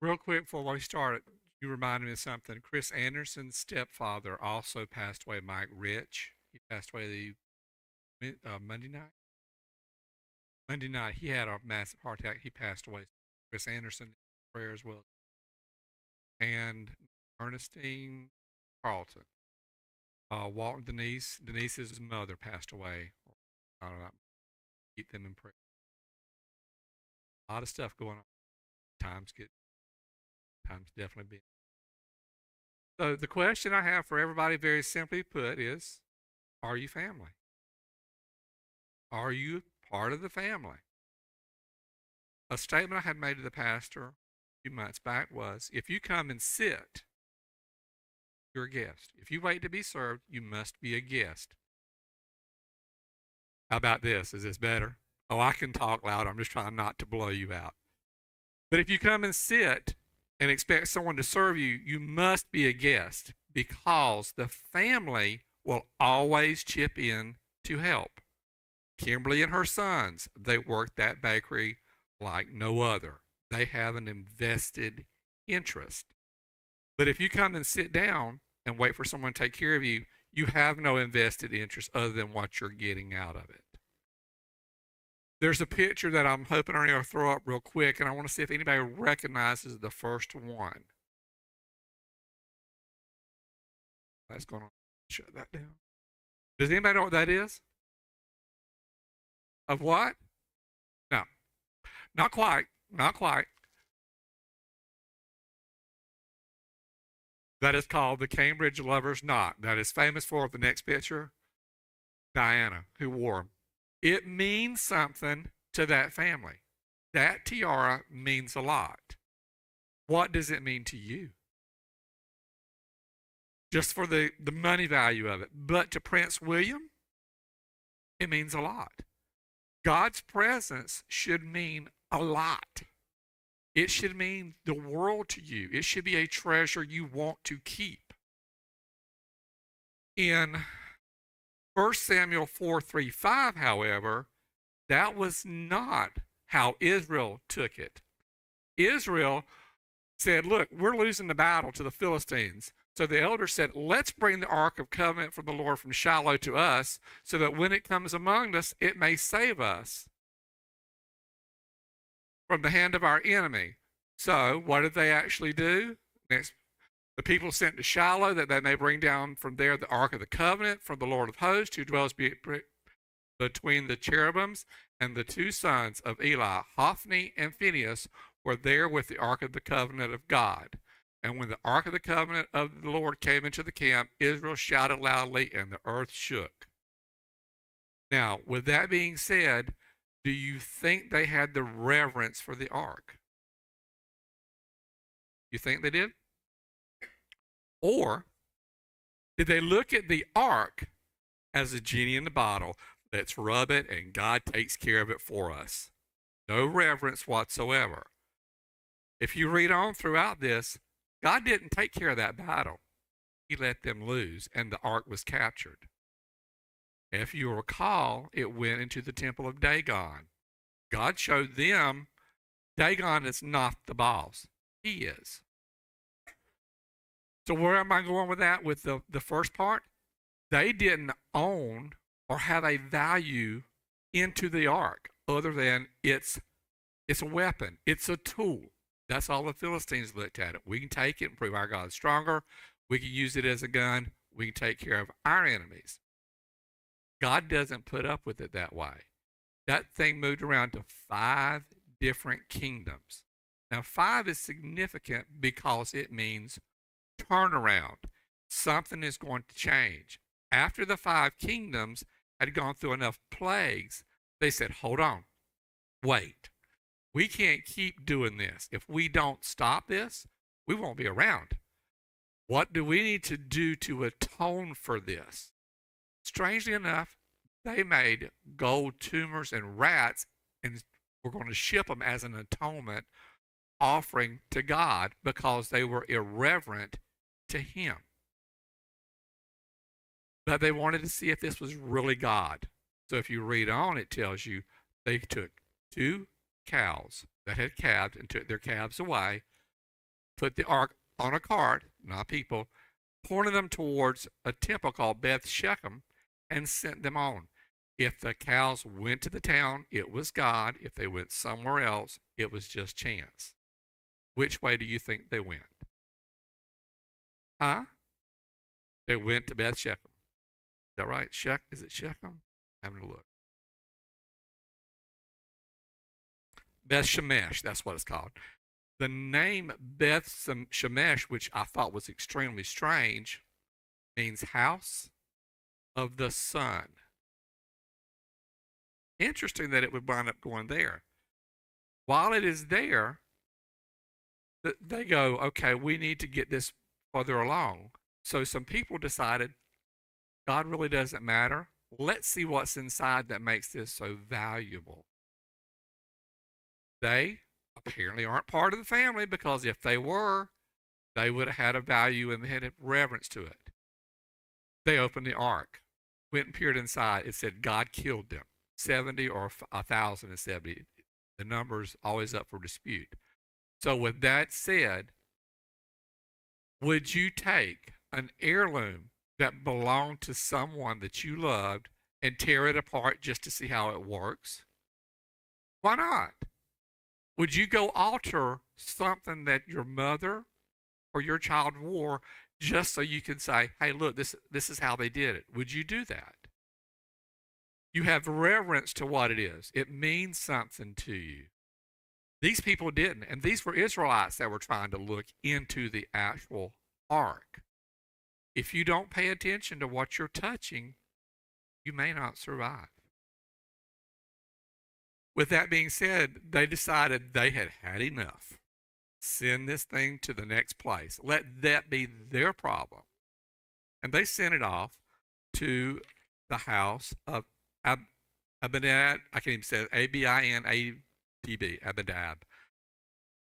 Real quick before we start, you reminded me of something. Chris Anderson's stepfather also passed away, Mike Rich. He passed away Monday night. Monday night, he had a massive heart attack. He passed away. Chris Anderson, prayer as well. And Ernestine Carlton. Walton Denise's mother passed away. I don't know. Keep them in prayer. A lot of stuff going on. Times definitely been. So the question I have for everybody, very simply put, is: are you family? Are you part of the family? A statement I had made to the pastor a few months back was: if you come and sit, you're a guest. If you wait to be served, you must be a guest. How about this? Is this better? Oh, I can talk loud. I'm just trying not to blow you out. But if you come and sit and expect someone to serve you, you must be a guest because the family will always chip in to help. Kimberly and her sons, they work that bakery like no other. They have an invested interest. But if you come and sit down and wait for someone to take care of you, you have no invested interest other than what you're getting out of it. There's a picture that I'm hoping I'm going to throw up real quick, and I want to see if anybody recognizes the first one. That's going to shut that down. Does anybody know what that is? Of what? No, not quite. Not quite. That is called the Cambridge Lover's Knot. That is famous for the next picture. Diana, who wore them. It means something to that family. That tiara means a lot. What does it mean to you? Just for the money value of it. But to Prince William, it means a lot. God's presence should mean a lot. It should mean the world to you. It should be a treasure you want to keep. In 1 Samuel 4:3-5, however, that was not how Israel took it. Israel said, look, we're losing the battle to the Philistines. So the elders said, let's bring the Ark of Covenant from the Lord from Shiloh to us so that when it comes among us, it may save us from the hand of our enemy. So what did they actually do? Next, the people sent to Shiloh that they may bring down from there the Ark of the Covenant from the Lord of hosts who dwells between the cherubims, and the two sons of Eli, Hophni and Phinehas, were there with the Ark of the Covenant of God. And when the Ark of the Covenant of the Lord came into the camp, Israel shouted loudly, and the earth shook. Now, with that being said, do you think they had the reverence for the Ark? You think they did? Or did they look at the Ark as a genie in the bottle? Let's rub it and God takes care of it for us. No reverence whatsoever. If you read on throughout this, God didn't take care of that battle. He let them lose, and the ark was captured. If you recall, it went into the temple of Dagon. God showed them Dagon is not the boss. He is. So where am I going with that? With the first part? They didn't own or have a value into the ark other than it's a weapon. It's a tool. That's all the Philistines looked at it. We can take it and prove our God is stronger. We can use it as a gun. We can take care of our enemies. God doesn't put up with it that way. That thing moved around to 5 different kingdoms. Now, 5 is significant because it means turnaround. Something is going to change. After the 5 kingdoms had gone through enough plagues, they said, hold on, wait. We can't keep doing this. If we don't stop this, we won't be around. What do we need to do to atone for this? Strangely enough, they made gold tumors and rats, and we're going to ship them as an atonement offering to God because they were irreverent to Him. But they wanted to see if this was really God. So if you read on, it tells you they took 2 cows that had calved and took their calves away, put the ark on a cart, not people, pointed them towards a temple called Beth Shechem, and sent them on. If the cows went to the town, it was God. If they went somewhere else, it was just chance. Which way do you think they went? Huh? They went to Beth Shechem. Is that right? Is it Shechem? I'm having a look. Beth Shemesh, that's what it's called. The name Beth Shemesh, which I thought was extremely strange, means house of the sun. Interesting that it would wind up going there. While it is there, they go, okay, we need to get this further along. So some people decided God really doesn't matter. Let's see what's inside that makes this so valuable. They apparently aren't part of the family, because if they were, they would have had a value and had a reverence to it. They opened the ark, went and peered inside. It said God killed them, 70 or 1,070. The number's always up for dispute. So with that said, would you take an heirloom that belonged to someone that you loved and tear it apart just to see how it works? Why not? Would you go alter something that your mother or your child wore just so you can say, hey, look, this is how they did it? Would you do that? You have reverence to what it is. It means something to you. These people didn't, and these were Israelites that were trying to look into the actual ark. If you don't pay attention to what you're touching, you may not survive. With that being said, they decided they had had enough. Send this thing to the next place. Let that be their problem. And they sent it off to the house of Abinadab. I can't even say it. Abinadab. Abinadab.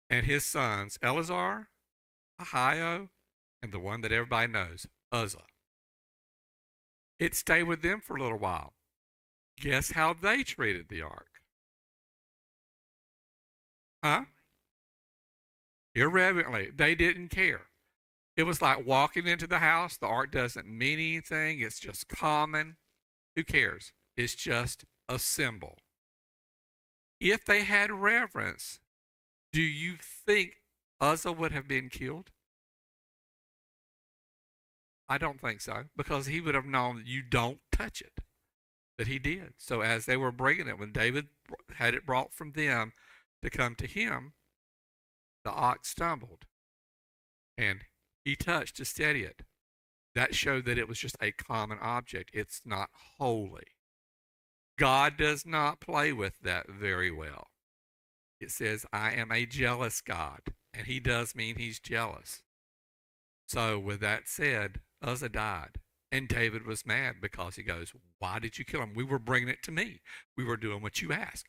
And his sons, Eleazar, Ahio, and the one that everybody knows, Uzzah. It stayed with them for a little while. Guess how they treated the ark? Huh? Irreverently. They didn't care. It was like walking into the house. The ark doesn't mean anything. It's just common. Who cares? It's just a symbol. If they had reverence, do you think Uzzah would have been killed? I don't think so, because he would have known that you don't touch it. But he did. So as they were bringing it, when David had it brought from them to come to him, the ox stumbled, and he touched to steady it. That showed that it was just a common object. It's not holy. God does not play with that very well. It says, I am a jealous God, and he does mean he's jealous. So with that said, Uzzah died, and David was mad because he goes, why did you kill him? We were bringing it to me. We were doing what you asked.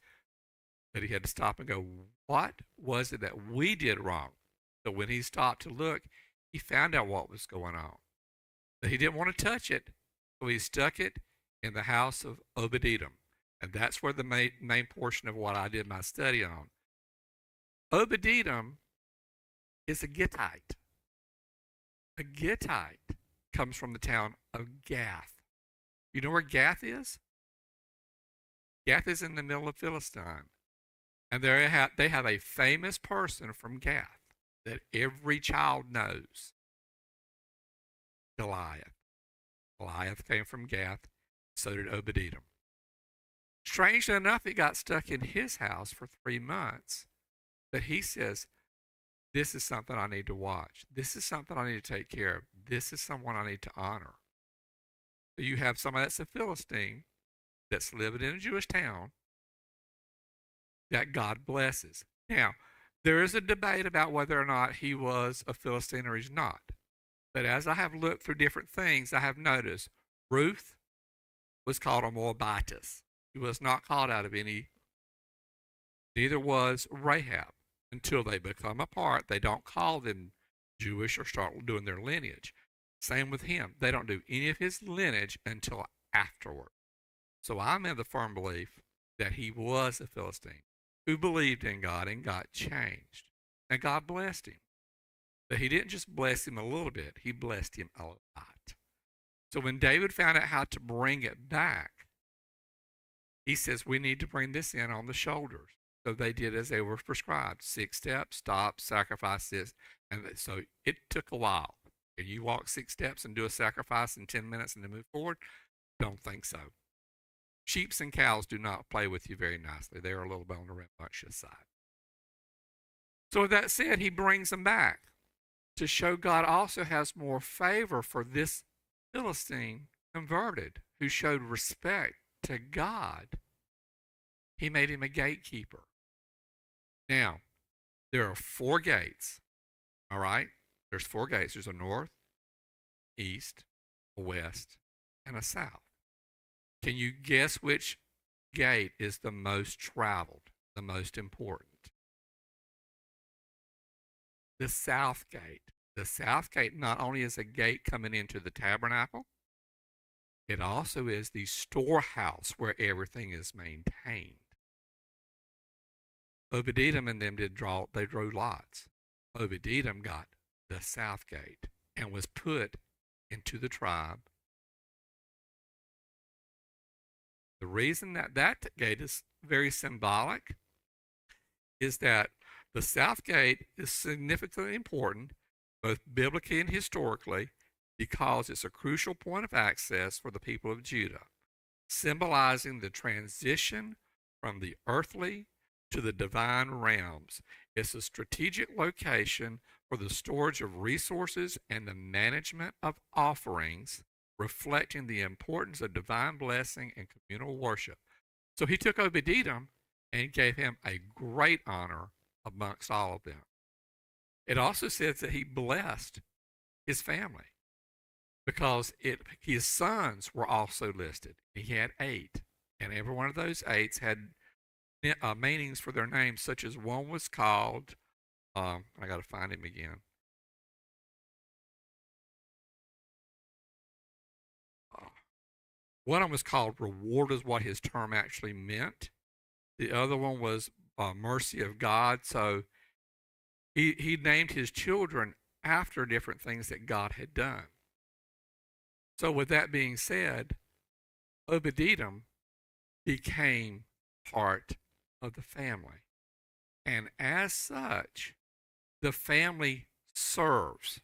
But he had to stop and go, what was it that we did wrong? So when he stopped to look, he found out what was going on. But he didn't want to touch it, so he stuck it in the house of Obed-Edom. And that's where the main portion of what I did my study on. Obed-Edom is a Gittite. A Gittite comes from the town of Gath. You know where Gath is? Gath is in the middle of Philistine. And they have a famous person from Gath that every child knows. Goliath. Goliath came from Gath. So did Obed-Edom. Strangely enough, it got stuck in his house for 3 months. But he says, this is something I need to watch. This is something I need to take care of. This is someone I need to honor. So you have somebody that's a Philistine that's living in a Jewish town that God blesses. Now, there is a debate about whether or not he was a Philistine or he's not. But as I have looked through different things, I have noticed Ruth was called a Moabitess. She was not called out of any. Neither was Rahab. Until they become a part, they don't call them Jewish or start doing their lineage. Same with him. They don't do any of his lineage until afterward. So I'm in the firm belief that he was a Philistine who believed in God and got changed. And God blessed him. But he didn't just bless him a little bit, he blessed him a lot. So when David found out how to bring it back, he says, we need to bring this in on the shoulders. So they did as they were prescribed. 6 steps, stop, sacrifice this. And so it took a while. Can you walk 6 steps and do a sacrifice in 10 minutes and then move forward? Don't think so. Sheep and cows do not play with you very nicely. They're a little bit on the rambunctious side. So with that said, he brings them back to show God also has more favor for this Philistine converted who showed respect to God. He made him a gatekeeper. Now, there are 4 gates. All right? There's 4 gates. There's a north, east, a west, and a south. Can you guess which gate is the most traveled, the most important? The south gate. The south gate not only is a gate coming into the tabernacle, it also is the storehouse where everything is maintained. Obed-Edom and them they drew lots. Obed-Edom got the south gate and was put into the tribe. The reason that gate is very symbolic is that the south gate is significantly important, both biblically and historically, because it's a crucial point of access for the people of Judah, symbolizing the transition from the earthly to the divine realms. It's a strategic location for the storage of resources and the management of offerings, reflecting the importance of divine blessing and communal worship. So he took Obed-Edom and gave him a great honor amongst all of them. It also says that he blessed his family because his sons were also listed. He had 8, and every one of those 8 had meanings for their names, such as one was called, I got to find him again. One of them was called reward, is what his term actually meant. The other one was mercy of God. So he named his children after different things that God had done. So with that being said, Obed-Edom became part of the family. And as such, the family serves.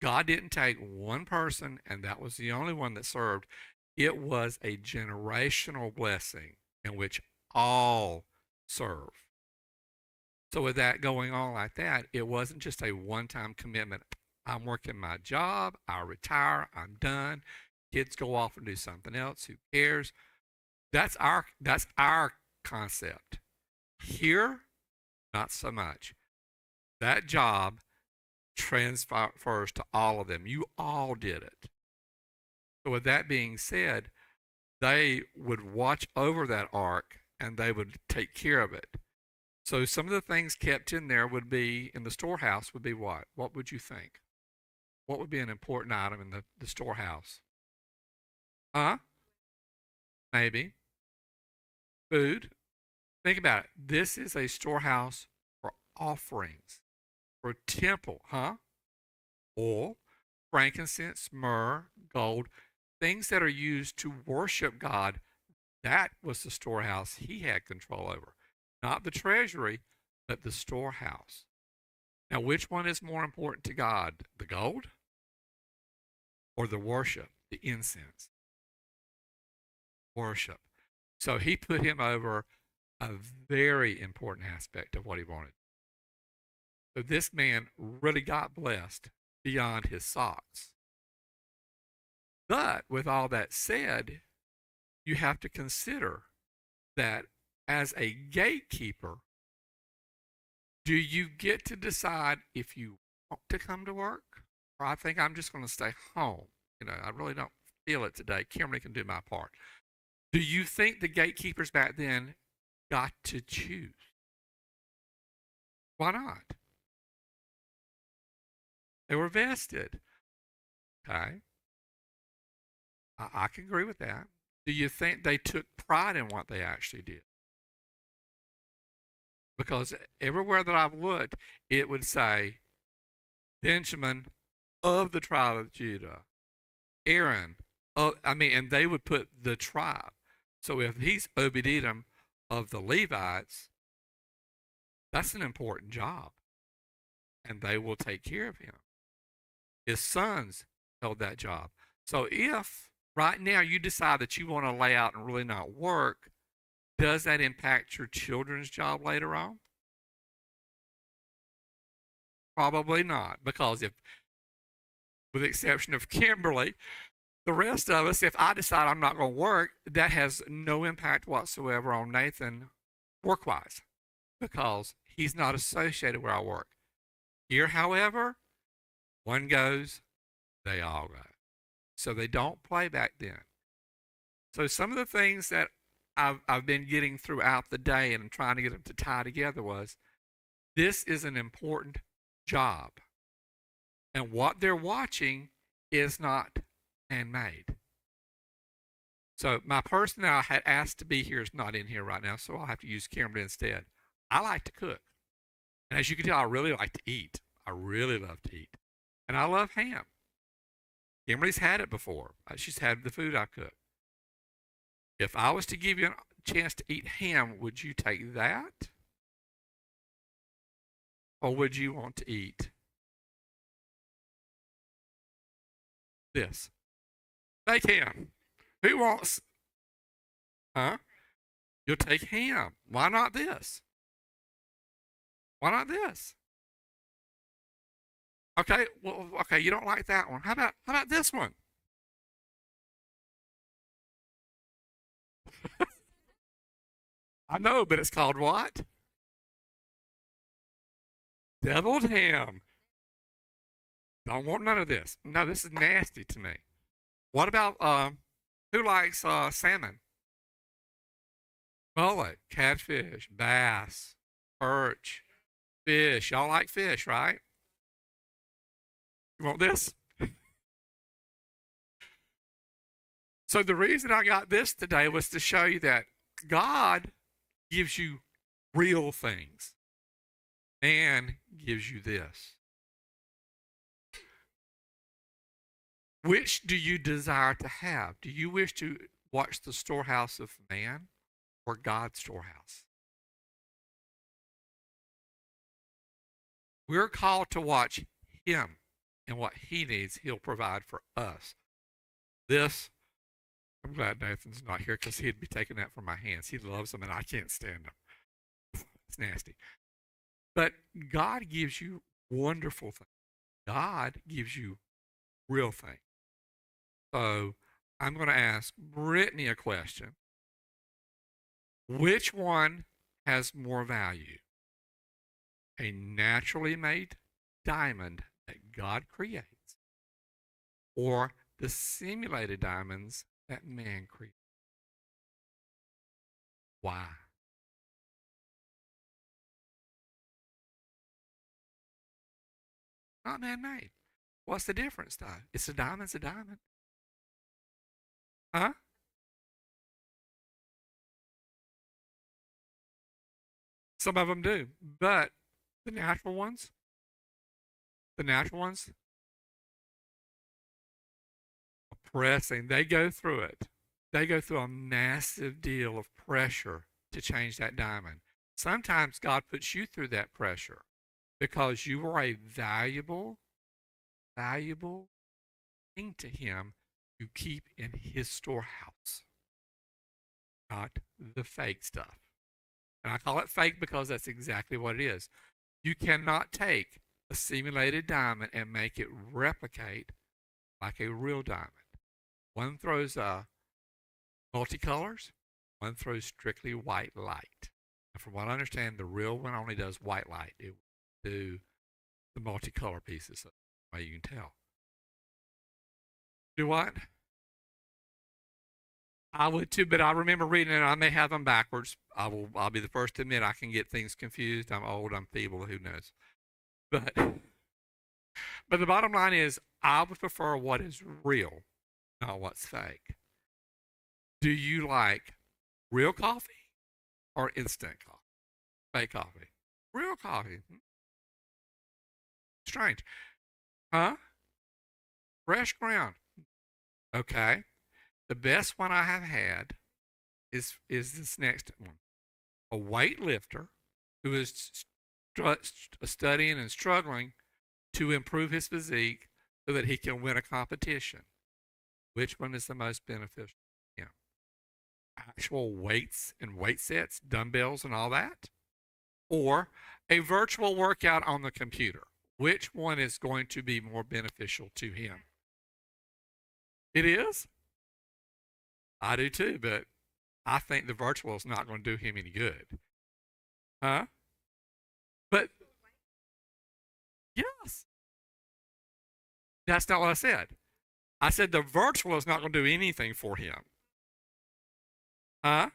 God didn't take one person and that was the only one that served. It was a generational blessing in which all serve. So with that going on like that, it wasn't just a one-time commitment. I'm working my job, I retire, I'm done. Kids go off and do something else. Who cares? That's our concept. Here, not so much. That job transfers to all of them. You all did it. So with that being said, they would watch over that ark and they would take care of it. So some of the things kept in there would be, in the storehouse, would be what? What would you think? What would be an important item in the storehouse? Huh? Maybe. Food. Think about it. This is a storehouse for offerings, for temple, huh? Oil, frankincense, myrrh, gold, things that are used to worship God. That was the storehouse he had control over. Not the treasury, but the storehouse. Now, which one is more important to God? The gold or the worship, the incense? Worship. So he put him over a very important aspect of what he wanted. So this man really got blessed beyond his socks. But with all that said, you have to consider that as a gatekeeper, do you get to decide if you want to come to work? Or I think I'm just going to stay home. I really don't feel it today. Kimberly can do my part. Do you think the gatekeepers back then got to choose? Why not? They were vested. Okay. I can agree with that. Do you think they took pride in what they actually did? Because everywhere that I've looked, it would say Benjamin of the tribe of Judah. Aaron, and they would put the tribe. So if he's Obed-Edom of the Levites, that's an important job, and they will take care of him. His sons held that job. So if right now you decide that you want to lay out and really not work, does that impact your children's job later on? Probably not, because if, with the exception of Kimberly, the rest of us, if I decide I'm not going to work, that has no impact whatsoever on Nathan work-wise, because he's not associated where I work. Here, however, one goes, they all go. So they don't play back then. So some of the things that I've been getting throughout the day and trying to get them to tie together was, this is an important job. And what they're watching is not handmade. So my person that I had asked to be here is not in here right now, so I'll have to use Kimberly instead. I like to cook. And as you can tell, I really like to eat. I really love to eat. And I love ham. Kimberly's had it before. She's had the food I cook. If I was to give you a chance to eat ham, would you take that? Or would you want to eat this? Take ham. Who wants? Huh? You'll take ham. Why not this? Why not this? Okay, well, okay, you don't like that one. How about this one? I know, but it's called what? Deviled ham. Don't want none of this. No, this is nasty to me. What about who likes salmon? Mullet, catfish, bass, perch, fish. Y'all like fish, right? You want this? So the reason I got this today was to show you that God gives you real things. Man gives you this. Which do you desire to have? Do you wish to watch the storehouse of man or God's storehouse? We're called to watch him, and what he needs, he'll provide for us. This, I'm glad Nathan's not here because he'd be taking that from my hands. He loves them and I can't stand them. It's nasty. But God gives you wonderful things. God gives you real things. So I'm going to ask Brittany a question. Which one has more value? A naturally made diamond that God creates, or the simulated diamonds that man creates? Why? Not man-made. What's the difference, though? It's a diamond's a diamond. Huh? Some of them do, but the natural ones, the natural ones, are pressing. They go through it. They go through a massive deal of pressure to change that diamond. Sometimes God puts you through that pressure because you are a valuable, valuable thing to Him to keep in His storehouse, not the fake stuff. And I call it fake because that's exactly what it is. You cannot take a simulated diamond and make it replicate like a real diamond. One throws multicolors, one throws strictly white light. And from what I understand, the real one only does white light. It will do the multicolor pieces, so way you can tell. Do what? I would too, but I remember reading it. I may have them backwards. I'll be the first to admit I can get things confused. I'm old. I'm feeble. Who knows? But the bottom line is, I would prefer what is real, not what's fake. Do you like real coffee or instant coffee? Fake coffee. Real coffee. Strange. Huh? Fresh ground. Okay. The best one I have had is this next one. A weightlifter who is studying and struggling to improve his physique so that he can win a competition. Which one is the most beneficial? Yeah. Actual weights and weight sets, dumbbells and all that? Or a virtual workout on the computer? Which one is going to be more beneficial to him? It is? I do too, but I think the virtual is not going to do him any good. Huh? But yes, that's not what I said. I said the virtual is not going to do anything for him. Huh?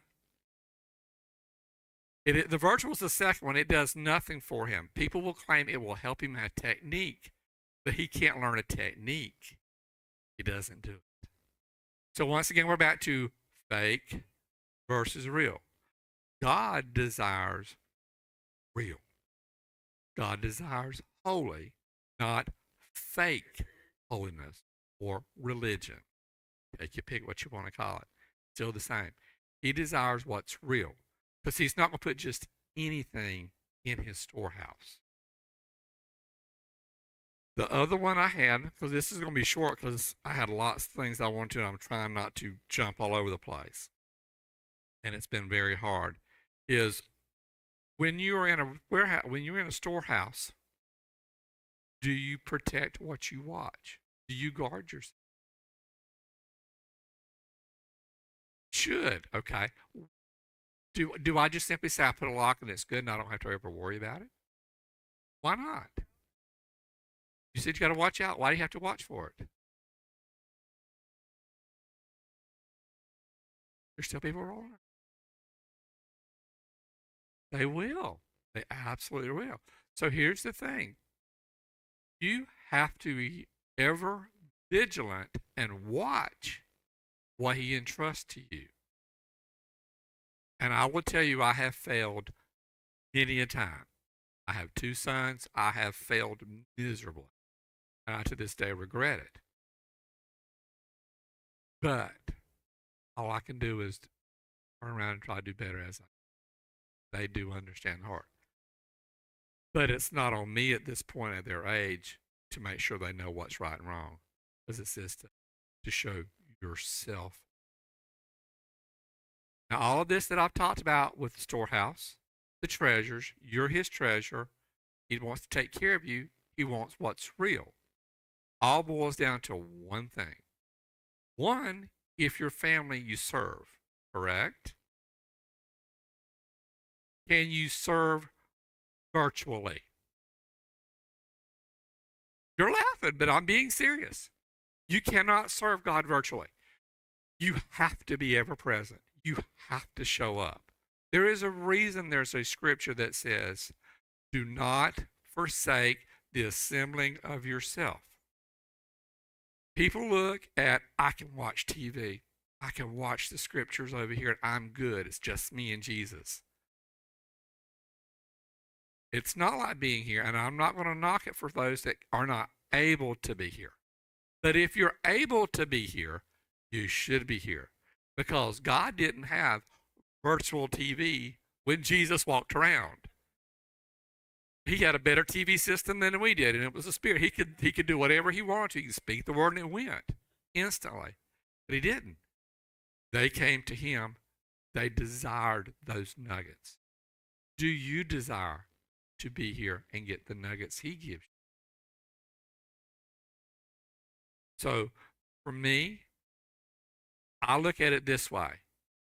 The virtual is the second one. It does nothing for him. People will claim it will help him have technique, but he can't learn a technique. He doesn't do it. So once again, we're back to fake versus real. God desires real. God desires holy, not fake holiness or religion. Take your pick what you want to call it. Still the same. He desires what's real because he's not going to put just anything in his storehouse. The other one I had, because this is going to be short because I had lots of things I wanted to, and I'm trying not to jump all over the place. And it's been very hard, is when you're in a warehouse, when you're in a storehouse, do you protect what you watch? Do you guard yourself? Should, okay. Do I just simply say I put a lock and it's good and I don't have to ever worry about it? Why not? You said you got to watch out. Why do you have to watch for it? There's still people rolling. They will. They absolutely will. So here's the thing. You have to be ever vigilant and watch what he entrusts to you. And I will tell you, I have failed many a time. I have 2 sons. I have failed miserably. And I to this day regret it. But all I can do is turn around and try to do better as they do understand the heart. But it's not on me at this point at their age to make sure they know what's right and wrong. Because it says to show yourself. Now, all of this that I've talked about with the storehouse, the treasures, you're his treasure. He wants to take care of you. He wants what's real. All boils down to one thing. One, if your family you serve, correct? Can you serve virtually? You're laughing, but I'm being serious. You cannot serve God virtually. You have to be ever present. You have to show up. There is a reason there's a scripture that says, do not forsake the assembling of yourself. People look at, I can watch TV. I can watch the scriptures over here and I'm good. It's just me and Jesus. It's not like being here, and I'm not going to knock it for those that are not able to be here. But if you're able to be here, you should be here because God didn't have virtual TV when Jesus walked around. He had a better TV system than we did, and it was the Spirit. He could do whatever he wanted to. He could speak the word and it went instantly. But he didn't. They came to him. They desired those nuggets. Do you desire to be here and get the nuggets he gives you? So for me, I look at it this way.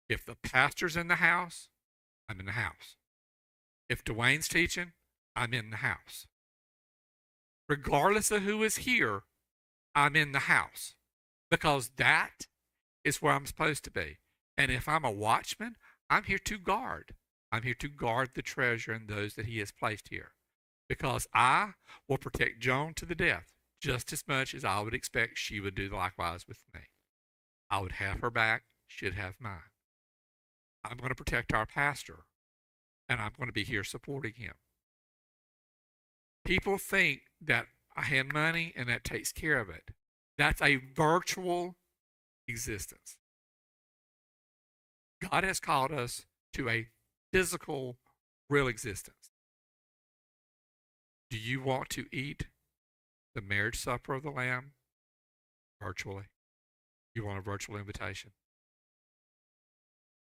If the pastor's in the house, I'm in the house. If Dwayne's teaching, I'm in the house. Regardless of who is here, I'm in the house because that is where I'm supposed to be. And if I'm a watchman, I'm here to guard. I'm here to guard the treasure and those that he has placed here because I will protect Joan to the death just as much as I would expect she would do likewise with me. I would have her back, she'd have mine. I'm going to protect our pastor, and I'm going to be here supporting him. People think that I hand money and that takes care of it. That's a virtual existence. God has called us to a physical, real existence. Do you want to eat the marriage supper of the Lamb virtually? You want a virtual invitation?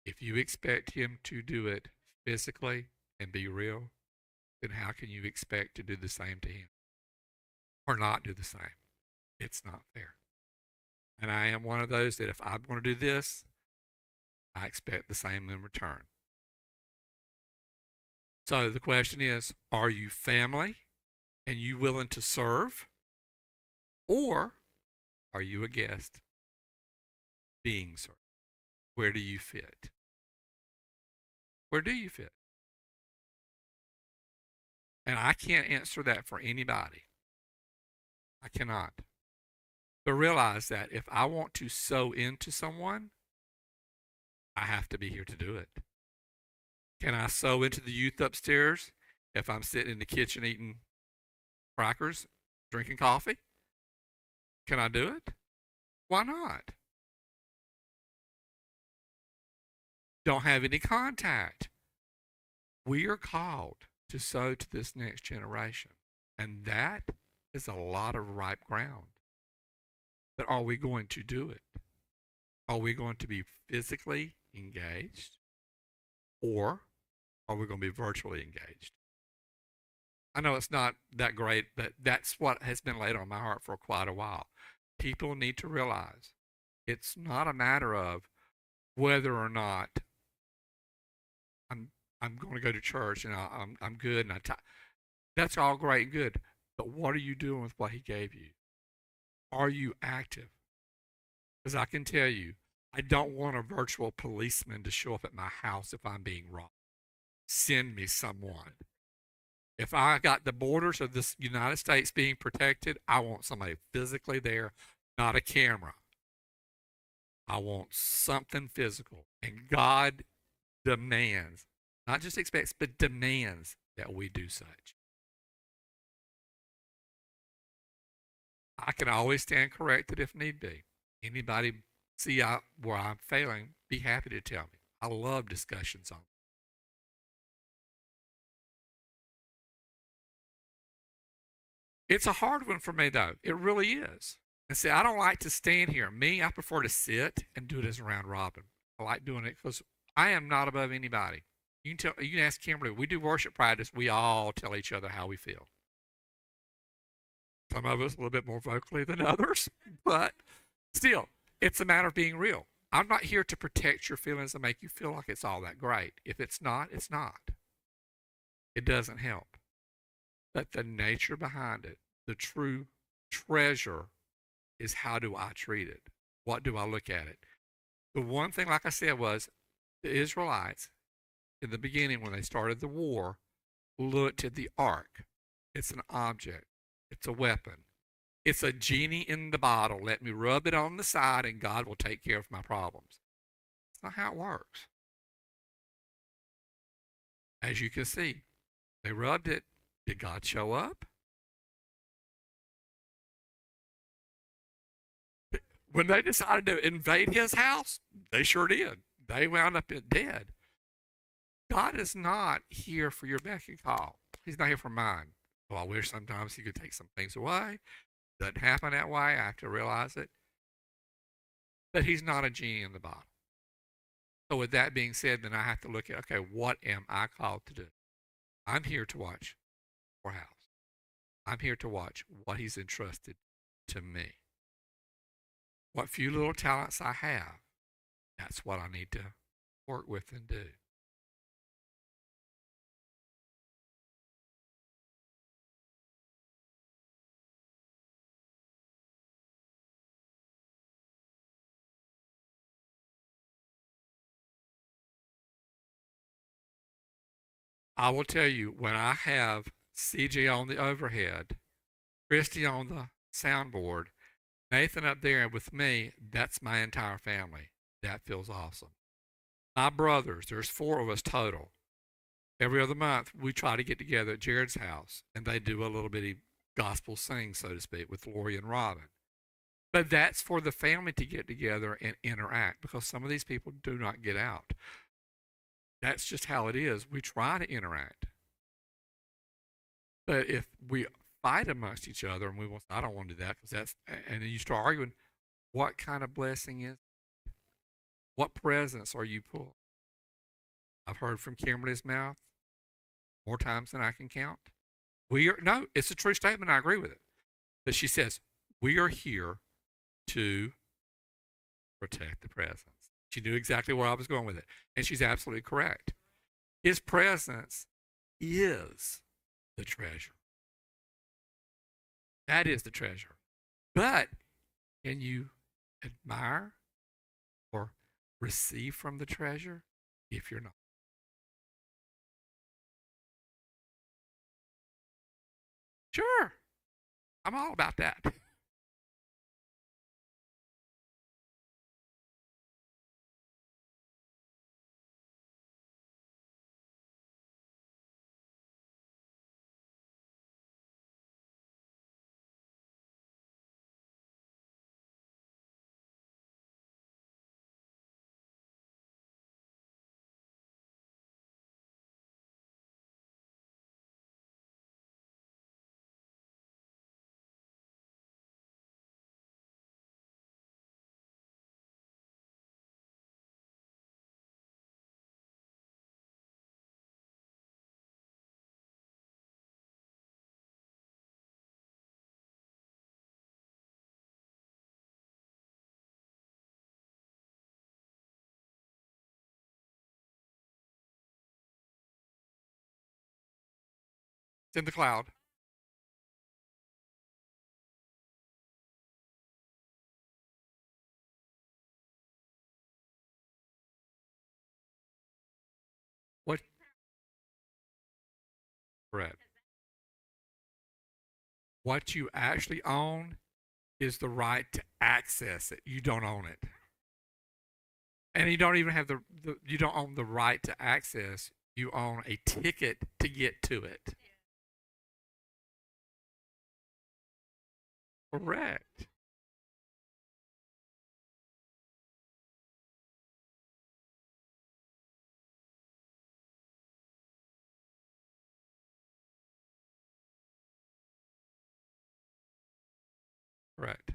If you expect Him to do it physically and be real, then how can you expect to do the same to Him or not do the same? It's not fair. And I am one of those that if I'm going to do this, I expect the same in return. So the question is, are you family and you willing to serve? Or are you a guest being served? Where do you fit? Where do you fit? And I can't answer that for anybody. I cannot. But realize that if I want to sow into someone, I have to be here to do it. Can I sow into the youth upstairs if I'm sitting in the kitchen eating crackers, drinking coffee? Can I do it? Why not? Don't have any contact. We are called to sow to this next generation. And that is a lot of ripe ground. But are we going to do it? Are we going to be physically engaged? Or are we going to be virtually engaged? I know it's not that great, but that's what has been laid on my heart for quite a while. People need to realize it's not a matter of whether or not I'm going to go to church and I'm good and that's all great and good. But what are you doing with what He gave you? Are you active? Because I can tell you, I don't want a virtual policeman to show up at my house if I'm being robbed. Send me someone. If I got the borders of this United States being protected, I want somebody physically there, not a camera. I want something physical. And God demands, not just expects, but demands that we do such. I can always stand corrected if need be. Anybody see where I'm failing, be happy to tell me. I love discussions on it. It's a hard one for me, though. It really is. And see, I don't like to stand here. Me, I prefer to sit and do it as a round robin. I like doing it because I am not above anybody. You can ask Kimberly. We do worship practice. We all tell each other how we feel. Some of us a little bit more vocally than others, but still, it's a matter of being real. I'm not here to protect your feelings and make you feel like it's all that great. If it's not, it's not. It doesn't help. But the nature behind it, the true treasure, is how do I treat it? What do I look at it? The one thing, like I said, was the Israelites in the beginning when they started the war looked at the ark. It's an object. It's a weapon. It's a genie in the bottle. Let me rub it on the side and God will take care of my problems. That's not how it works. As you can see, they rubbed it. Did God show up? When they decided to invade His house, they sure did. They wound up dead. God is not here for your beck and call. He's not here for mine. Well, I wish sometimes He could take some things away. Doesn't happen that way. I have to realize it. But He's not a genie in the bottle. So with that being said, then I have to look at, okay, what am I called to do? I'm here to watch our house. I'm here to watch what He's entrusted to me. What few little talents I have, that's what I need to work with and do. I will tell you, when I have CJ on the overhead, Christy on the soundboard, Nathan up there with me, that's my entire family. That feels awesome. My brothers, there's 4 of us total. Every other month, we try to get together at Jared's house, and they do a little bitty gospel sing, so to speak, with Lori and Robin. But that's for the family to get together and interact because some of these people do not get out. That's just how it is. We try to interact. But if we fight amongst each other and we want, I don't want to do that because that's, and then you start arguing, what kind of blessing is, what presents are you pulling? I've heard from Kimberly's mouth more times than I can count. No, it's a true statement. I agree with it. But she says, we are here to protect the presence. She knew exactly where I was going with it. And she's absolutely correct. His presence is the treasure. That is the treasure. But can you admire or receive from the treasure if you're not? Sure. I'm all about that. It's in the cloud. What? Correct. What you actually own is the right to access it. You don't own it. And you don't even have you don't own the right to access. You own a ticket to get to it. Correct. Correct.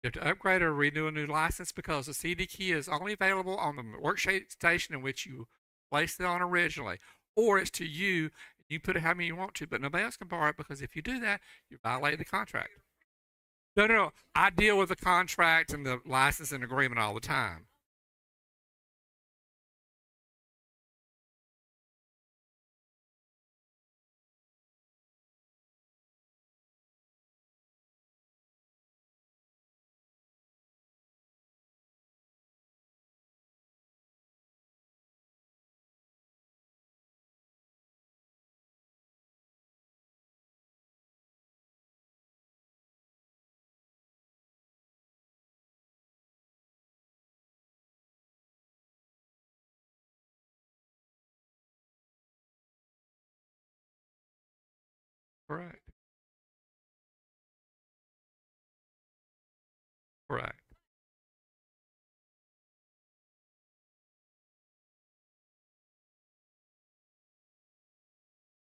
You have to upgrade or renew a new license because the CD key is only available on the workstation in which you placed it on originally, or it's to you. You put it how many you want to, but nobody else can borrow it because if you do that, you violate the contract. No, no, no. I deal with the contract and the license and agreement all the time. Correct. Correct.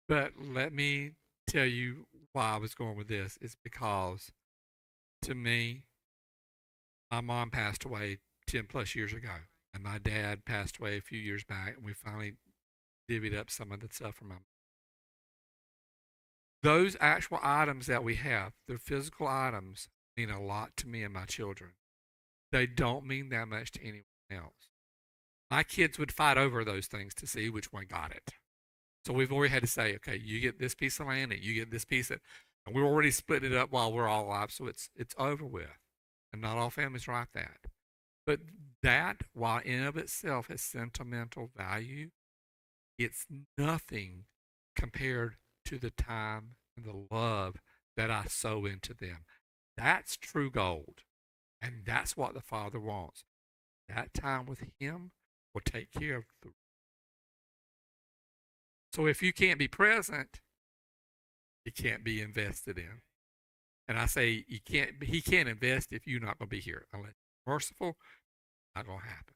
But let me tell you why I was going with this. It's because to me, my mom passed away 10 plus years ago, and my dad passed away a few years back, and we finally divvied up some of the stuff from my. Those actual items that we have, the physical items, mean a lot to me and my children. They don't mean that much to anyone else. My kids would fight over those things to see which one got it. So we've already had to say, okay, you get this piece of land and you get this piece of, and we're already splitting it up while we're all alive, so it's over with. And not all families are like that. But that, while in of itself has sentimental value, it's nothing compared to the time and the love that I sow into them. That's true gold. And that's what the Father wants. That time with Him will take care of the. So if you can't be present, it can't be invested in. And I say he can't invest if you're not going to be here. Unless you're merciful, not going to happen.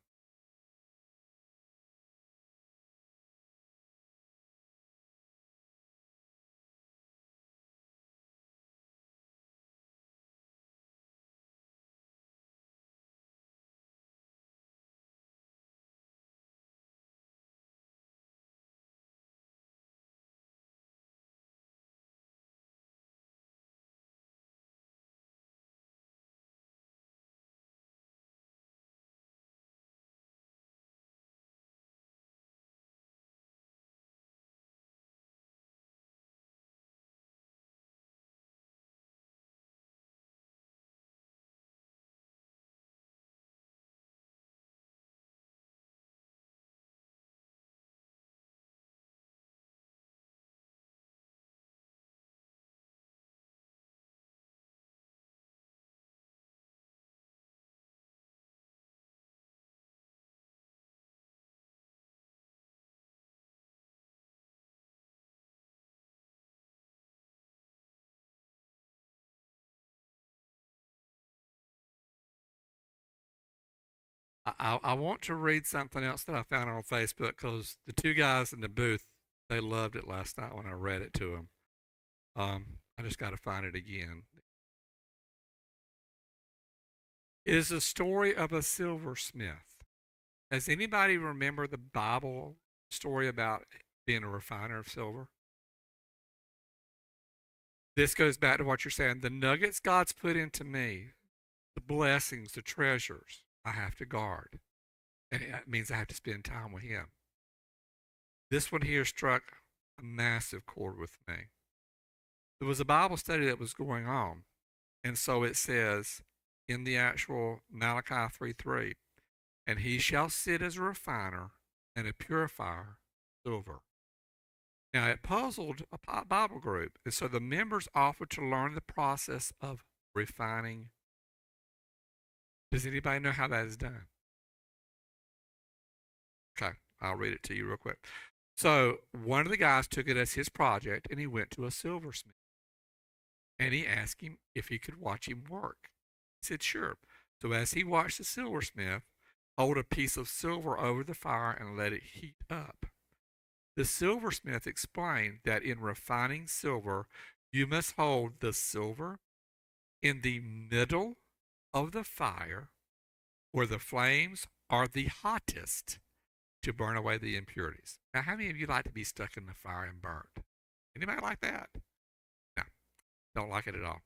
I want to read something else that I found on Facebook because the two guys in the booth, they loved it last night when I read it to them. I just got to find it again. It is the story of a silversmith. Does anybody remember the Bible story about being a refiner of silver? This goes back to what you're saying. The nuggets God's put into me, the blessings, the treasures, I have to guard. And it means I have to spend time with Him. This one here struck a massive chord with me. There was a Bible study that was going on. And so it says in the actual Malachi 3:3, and he shall sit as a refiner and a purifier of silver. Now, it puzzled a Bible group, and so the members offered to learn the process of refining. Does anybody know how that is done? Okay, I'll read it to you real quick. So, one of the guys took it as his project, and he went to a silversmith. And he asked him if he could watch him work. He said, sure. So, as he watched the silversmith hold a piece of silver over the fire and let it heat up, the silversmith explained that in refining silver, you must hold the silver in the middle of the fire where the flames are the hottest to burn away the impurities. Now, how many of you like to be stuck in the fire and burnt? Anybody like that? No, don't like it at all.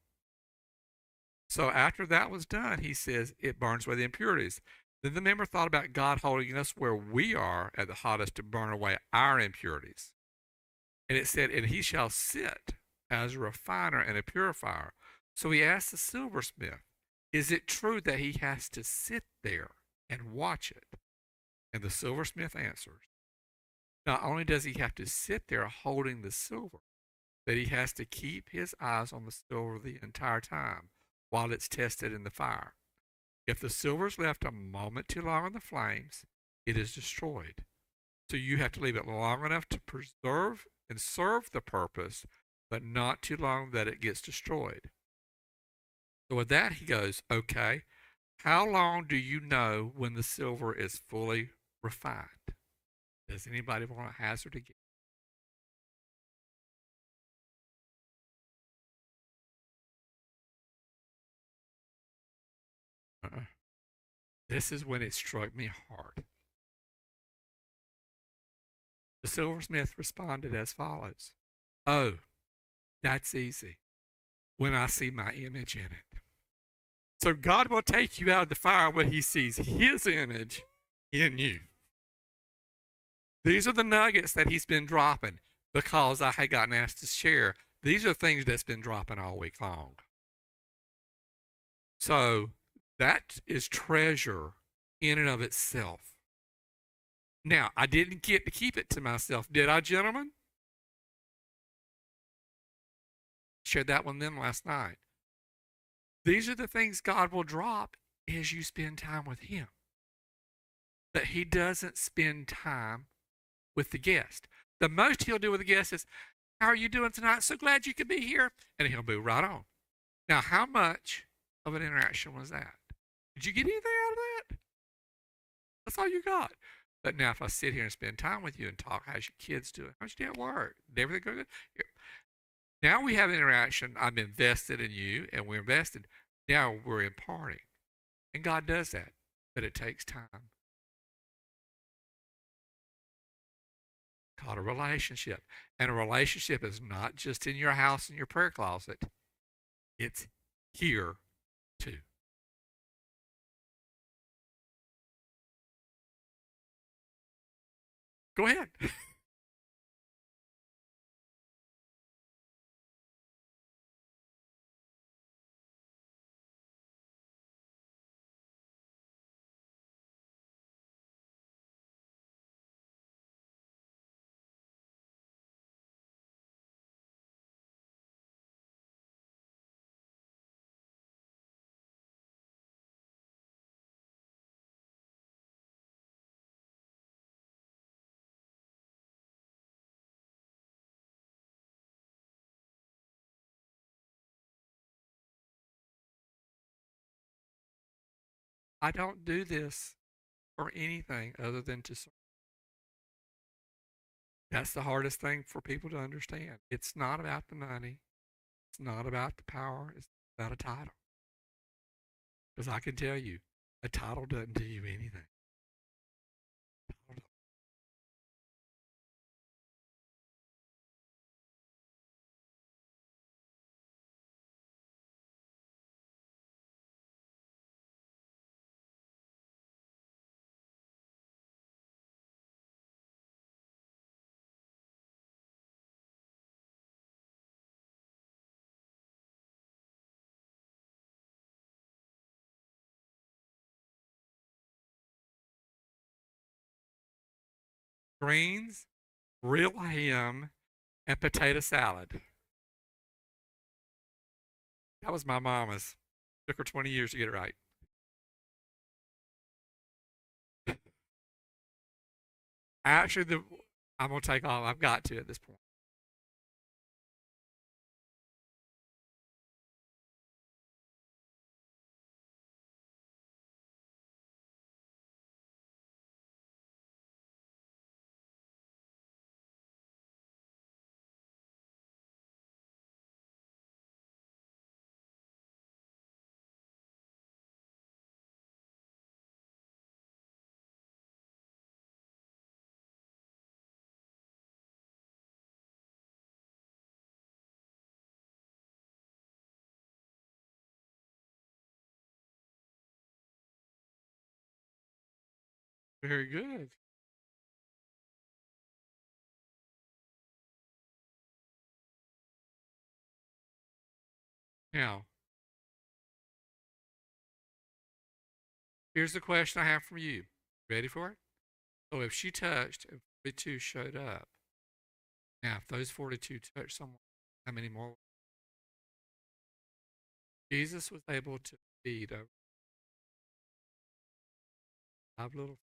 So after that was done, he says it burns away the impurities. Then the member thought about God holding us where we are at the hottest to burn away our impurities. And it said, and he shall sit as a refiner and a purifier. So he asked the silversmith, is it true that he has to sit there and watch it? And the silversmith answers, not only does he have to sit there holding the silver, but he has to keep his eyes on the silver the entire time while it's tested in the fire. If the silver is left a moment too long in the flames, it is destroyed. So you have to leave it long enough to preserve and serve the purpose, but not too long that it gets destroyed. So with that, he goes, okay, how long do you know when the silver is fully refined? Does anybody want to hazard a guess? This is when it struck me hard. The silversmith responded as follows. Oh, that's easy. When I see my image in it. So God will take you out of the fire when he sees his image in you. These are the nuggets that he's been dropping because I had gotten asked to share. These are things that's been dropping all week long. So that is treasure in and of itself. Now, I didn't get to keep it to myself, did I, gentlemen? Shared that one then last night. These are the things God will drop as you spend time with him. But he doesn't spend time with the guest. The most he'll do with the guest is, How are you doing tonight? So glad you could be here. And he'll move right on. Now, how much of an interaction was that? Did you get anything out of that? That's all you got. But now, if I sit here and spend time with you and talk, how's your kids doing? How's your day at work? Did everything go good? Here. Now we have interaction. I'm invested in you, and we're invested. Now we're imparting. And God does that, but it takes time. Called a relationship. And a relationship is not just in your house and your prayer closet, it's here too. Go ahead. I don't do this for anything other than to serve. That's the hardest thing for people to understand. It's not about the money. It's not about the power. It's about a title. Because I can tell you, a title doesn't do you anything. Greens, real ham, and potato salad. That was my mama's. Took her 20 years to get it right. Actually, I'm gonna take off. I've got to at this point. Very good. Now, here's the question I have for you. Ready for it? So if she touched and 42 showed up, now if those 42 touched someone, how many more? Jesus was able to feed over 5 little.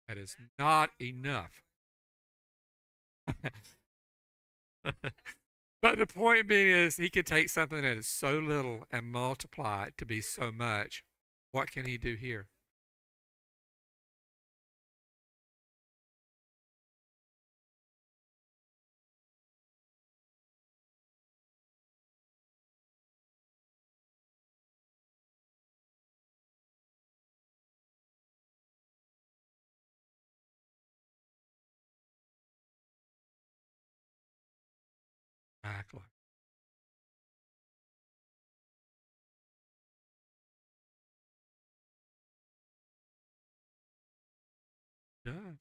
That is not enough. But the point being is, he could take something that is so little and multiply it to be so much. What can he do here? Exactly. He does.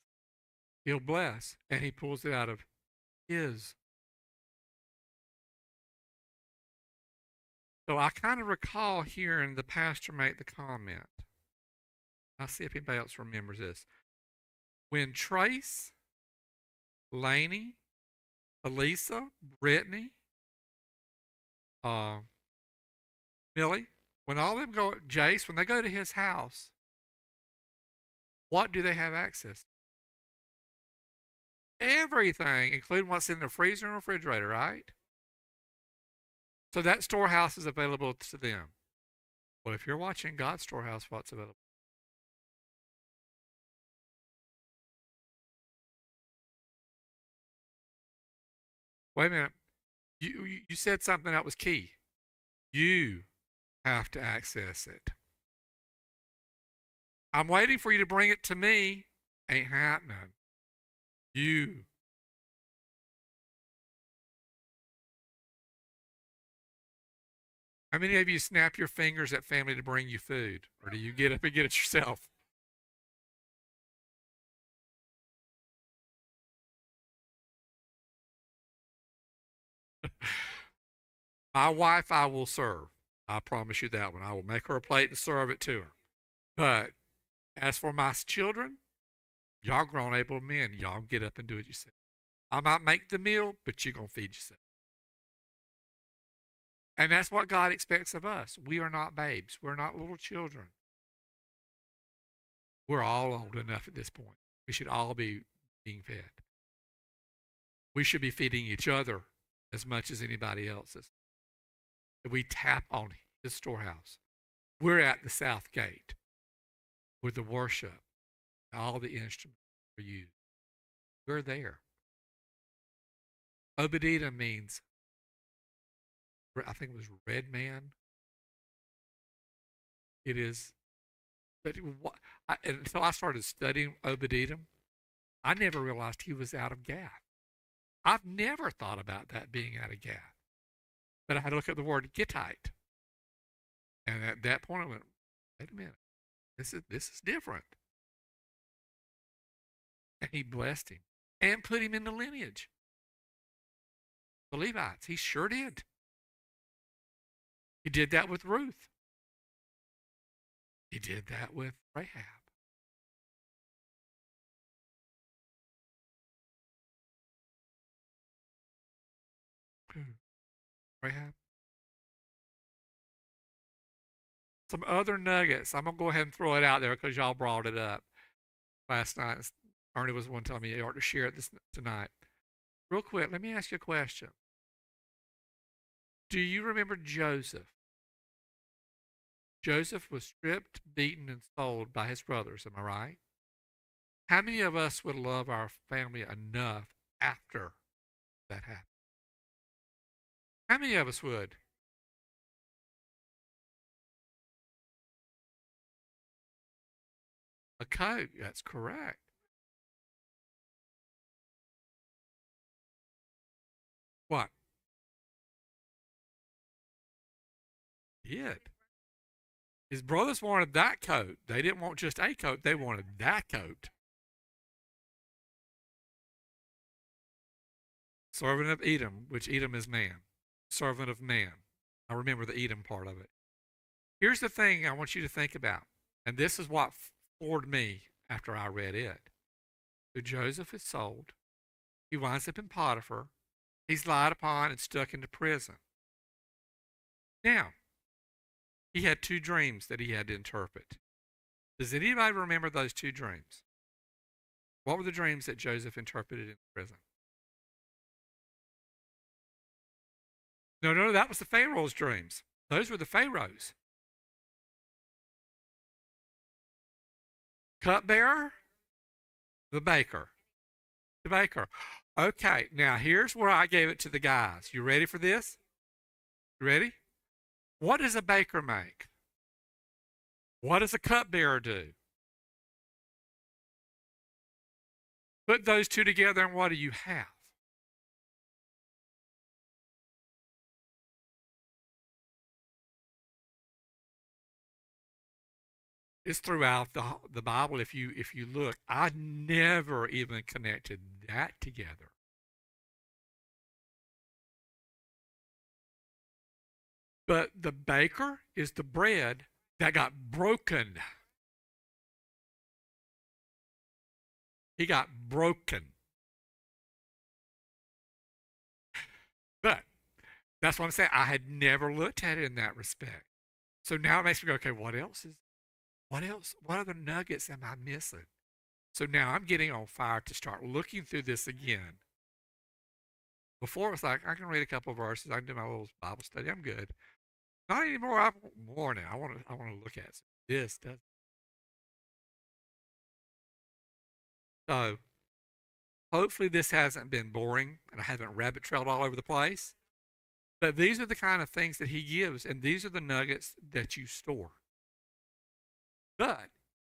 He'll bless, and he pulls it out of his. So I kind of recall hearing the pastor make the comment. I'll see if anybody else remembers this. When Trace, Laney, Elisa, Brittany, uh, Millie, when all of them go, Jace, when they go to his house, what do they have access to? everything, including what's in the freezer and refrigerator, right? So that storehouse is available to them. Well, if you're watching God's storehouse, what's available? Wait a minute. You said something that was key. You have to access it. I'm waiting for you to bring it to me. Ain't happening. You. How many of you snap your fingers at family to bring you food? Or do you get up and get it yourself? My wife, I will serve. I promise you that one. I will make her a plate and serve it to her. But as for my children, y'all grown able men. Y'all get up and do it yourself. I might make the meal, but you're going to feed yourself. And that's what God expects of us. We are not babes. We're not little children. We're all old enough at this point. We should all be being fed. We should be feeding each other as much as anybody else's. We tap on His storehouse. We're at the south gate with the worship, all the instruments are used. We're there. Obadiah means, I think it was red man. It is, but until I started studying Obadiah, I never realized he was out of Gath. I've never thought about that being out of Gath. But I had to look at the word Gittite. And at that point I went, wait a minute, this is different. And he blessed him and put him in the lineage. The Levites, he sure did. He did that with Ruth. He did that with Rahab. Rahab. Some other nuggets. I'm going to go ahead and throw it out there because y'all brought it up last night. Ernie was one telling me you ought to share it tonight. Real quick, let me ask you a question. Do you remember Joseph? Joseph was stripped, beaten, and sold by his brothers. Am I right? How many of us would love our family enough after that happened? How many of us would? A coat. That's correct. What? He did. His brothers wanted that coat. They didn't want just a coat. They wanted that coat. Servant of Edom, which Edom is man. Servant of man. I remember the Edom part of it. Here's the thing I want you to think about, and this is what floored me after I read it. So Joseph is sold. He winds up in Potiphar. He's lied upon and stuck into prison. Now, he had two dreams that he had to interpret. Does anybody remember those two dreams? What were the dreams that Joseph interpreted in prison? No, that was the Pharaoh's dreams. Those were the Pharaoh's. Cupbearer, the baker. The baker. Okay, now here's where I gave it to the guys. You ready for this? You ready? What does a baker make? What does a cupbearer do? Put those two together and what do you have? It's throughout the Bible. If you look, I never even connected that together. But the baker is the bread that got broken. He got broken. But that's what I'm saying. I had never looked at it in that respect. So now it makes me go, okay, what else? What other nuggets am I missing? So now I'm getting on fire to start looking through this again. Before it was like, I can read a couple of verses, I can do my little Bible study, I'm good. Not anymore. I want more now. I want to look at this. Does so. Hopefully, this hasn't been boring and I haven't rabbit trailed all over the place. But these are the kind of things that he gives, and these are the nuggets that you store. But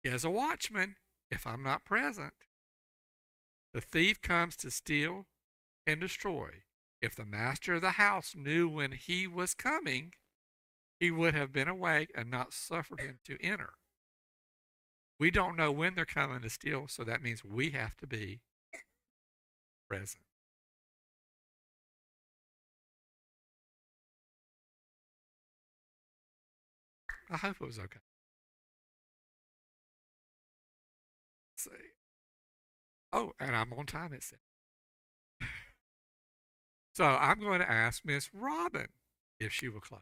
as a watchman, if I'm not present, the thief comes to steal and destroy. If the master of the house knew when he was coming, he would have been awake and not suffered him to enter. We don't know when they're coming to steal, so that means we have to be present. I hope it was okay. Let's see. Oh, and I'm on time, it said. So I'm going to ask Miss Robin if she will close.